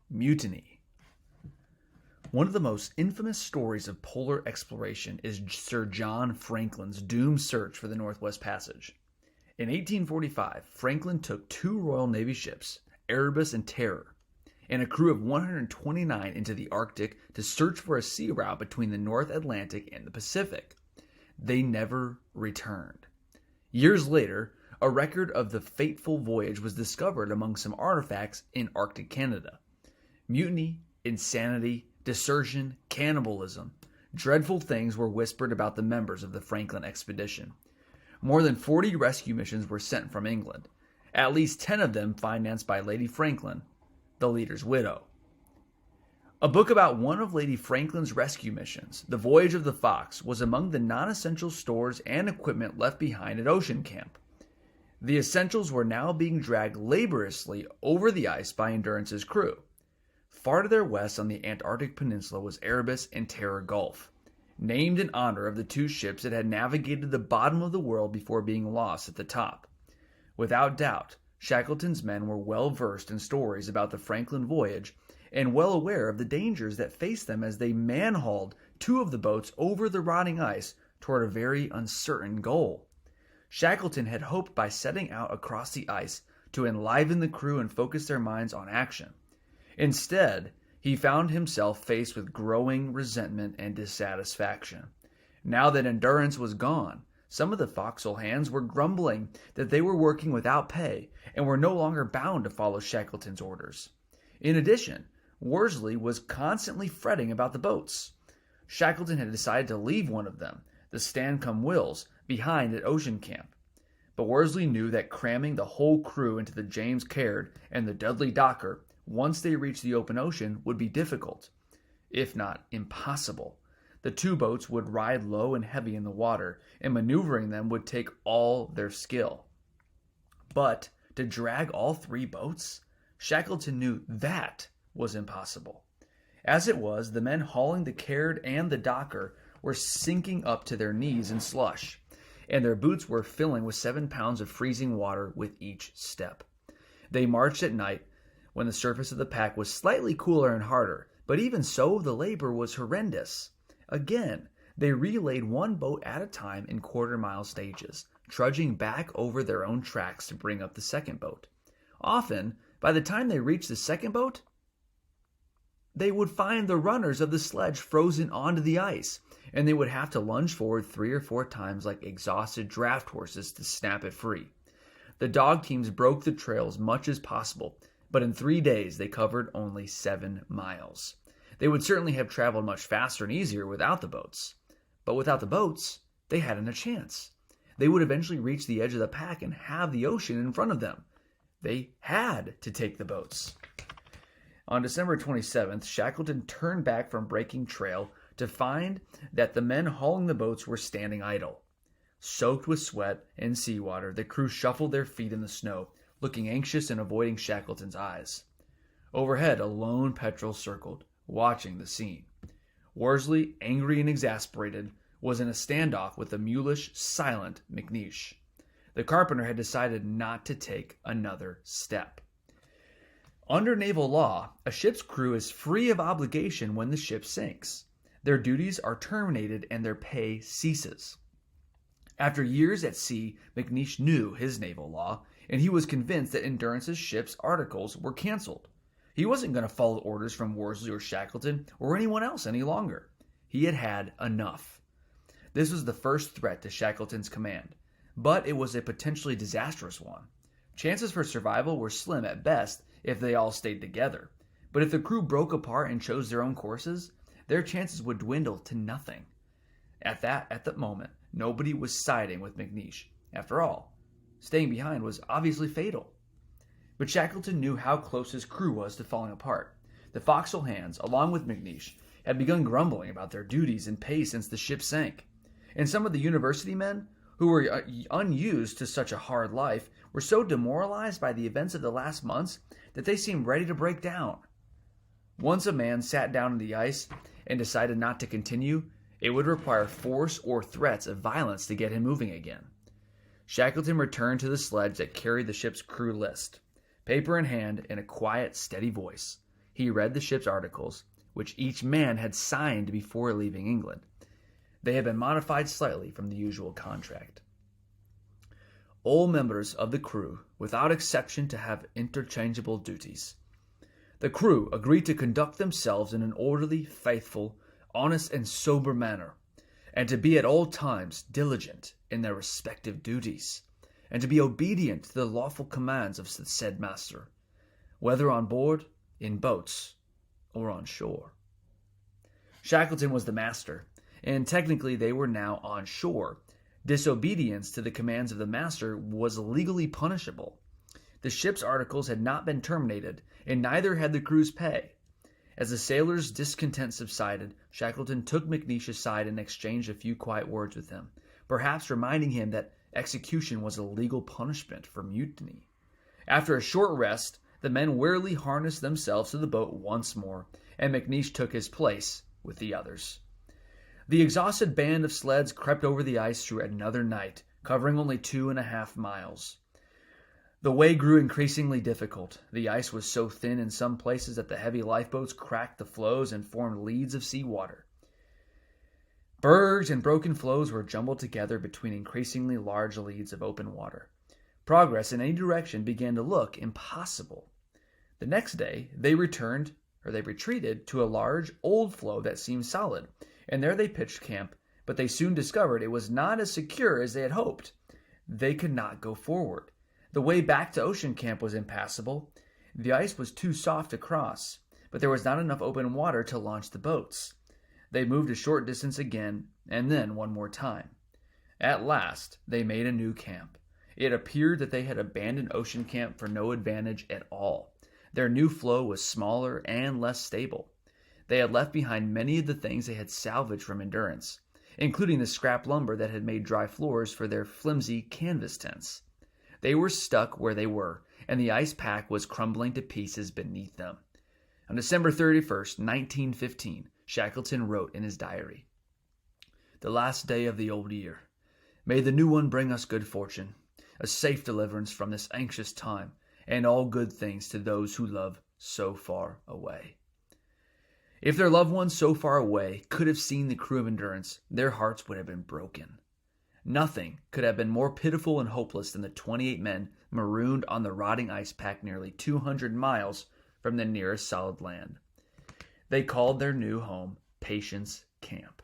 Mutiny. One of the most infamous stories of polar exploration is Sir John Franklin's doomed search for the Northwest Passage. In 1845, Franklin took two Royal Navy ships, Erebus and Terror, and a crew of 129 into the Arctic to search for a sea route between the North Atlantic and the Pacific. They never returned. Years later, a record of the fateful voyage was discovered among some artifacts in Arctic Canada. Mutiny, insanity, desertion, cannibalism. Dreadful things were whispered about the members of the Franklin expedition. More than 40 rescue missions were sent from England, at least 10 of them financed by Lady Franklin, the leader's widow. A book about one of Lady Franklin's rescue missions, The Voyage of the Fox, was among the non-essential stores and equipment left behind at Ocean Camp. The essentials were now being dragged laboriously over the ice by Endurance's crew. Far to their west on the Antarctic Peninsula was Erebus and Terror Gulf, named in honor of the two ships that had navigated the bottom of the world before being lost at the top. Without doubt, Shackleton's men were well versed in stories about the Franklin voyage and well aware of the dangers that faced them as they man-hauled two of the boats over the rotting ice toward a very uncertain goal. Shackleton had hoped by setting out across the ice to enliven the crew and focus their minds on action. Instead, he found himself faced with growing resentment and dissatisfaction. Now that Endurance was gone, some of the forecastle hands were grumbling that they were working without pay and were no longer bound to follow Shackleton's orders. In addition, Worsley was constantly fretting about the boats. Shackleton had decided to leave one of them, the Stancomb-Wills, behind at Ocean Camp. But Worsley knew that cramming the whole crew into the James Caird and the Dudley Docker once they reached the open ocean would be difficult, if not impossible. The two boats would ride low and heavy in the water, and maneuvering them would take all their skill. But to drag all three boats? Shackleton knew that was impossible. As it was, the men hauling the Caird and the Docker were sinking up to their knees in slush, and their boots were filling with 7 pounds of freezing water with each step. They marched at night, when the surface of the pack was slightly cooler and harder, but even so, the labor was horrendous. Again, they relayed one boat at a time in quarter-mile stages, trudging back over their own tracks to bring up the second boat. Often, by the time they reached the second boat, they would find the runners of the sledge frozen onto the ice, and they would have to lunge forward 3 or 4 times like exhausted draft horses to snap it free. The dog teams broke the trail as much as possible, but in 3 days they covered only 7 miles. They would certainly have traveled much faster and easier without the boats. But without the boats, they hadn't a chance. They would eventually reach the edge of the pack and have the ocean in front of them. They had to take the boats. On December 27th, Shackleton turned back from breaking trail to find that the men hauling the boats were standing idle. Soaked with sweat and seawater, the crew shuffled their feet in the snow, looking anxious and avoiding Shackleton's eyes. Overhead, a lone petrel circled, watching the scene. Worsley, angry and exasperated, was in a standoff with the mulish, silent McNeish. The carpenter had decided not to take another step. Under naval law, a ship's crew is free of obligation when the ship sinks. Their duties are terminated and their pay ceases. After years at sea, McNeish knew his naval law, and he was convinced that Endurance's ship's articles were canceled. He wasn't going to follow orders from Worsley or Shackleton or anyone else any longer. He had had enough. This was the first threat to Shackleton's command, but it was a potentially disastrous one. Chances for survival were slim at best if they all stayed together, but if the crew broke apart and chose their own courses, their chances would dwindle to nothing. At that moment, nobody was siding with McNeish. After all, staying behind was obviously fatal. But Shackleton knew how close his crew was to falling apart. The forecastle hands, along with McNeish, had begun grumbling about their duties and pay since the ship sank. And some of the university men, who were unused to such a hard life, were so demoralized by the events of the last months that they seemed ready to break down. Once a man sat down on the ice and decided not to continue, it would require force or threats of violence to get him moving again. Shackleton returned to the sledge that carried the ship's crew list. Paper in hand, in a quiet, steady voice, He read the ship's articles, which each man had signed before leaving England. They had been modified slightly from the usual contract. All members of the crew, without exception, to have interchangeable duties. The crew agreed to conduct themselves in an orderly, faithful, honest, and sober manner, and to be at all times diligent in their respective duties, and to be obedient to the lawful commands of the said master, whether on board, in boats, or on shore. Shackleton was the master, and technically they were now on shore. Disobedience to the commands of the master was legally punishable. The ship's articles had not been terminated, and neither had the crew's pay. As the sailors' discontent subsided, Shackleton took McNeish aside and exchanged a few quiet words with him, perhaps reminding him that execution was a legal punishment for mutiny. After a short rest, the men wearily harnessed themselves to the boat once more, and McNeish took his place with the others. The exhausted band of sleds crept over the ice through another night, covering only 2.5 miles. The way grew increasingly difficult. The ice was so thin in some places that the heavy lifeboats cracked the floes and formed leads of seawater. Bergs and broken floes were jumbled together between increasingly large leads of open water. Progress in any direction began to look impossible. The next day, they retreated to a large, old floe that seemed solid, and there they pitched camp, but they soon discovered it was not as secure as they had hoped. They could not go forward. The way back to Ocean Camp was impassable. The ice was too soft to cross, but there was not enough open water to launch the boats. They moved a short distance again, and then one more time. At last, they made a new camp. It appeared that they had abandoned Ocean Camp for no advantage at all. Their new floe was smaller and less stable. They had left behind many of the things they had salvaged from Endurance, including the scrap lumber that had made dry floors for their flimsy canvas tents. They were stuck where they were, and the ice pack was crumbling to pieces beneath them. On December 31st, 1915, Shackleton wrote in his diary, "The last day of the old year. May the new one bring us good fortune, a safe deliverance from this anxious time, and all good things to those who love so far away." If their loved ones so far away could have seen the crew of Endurance, their hearts would have been broken. Nothing could have been more pitiful and hopeless than the 28 men marooned on the rotting ice pack nearly 200 miles from the nearest solid land. They called their new home Patience Camp.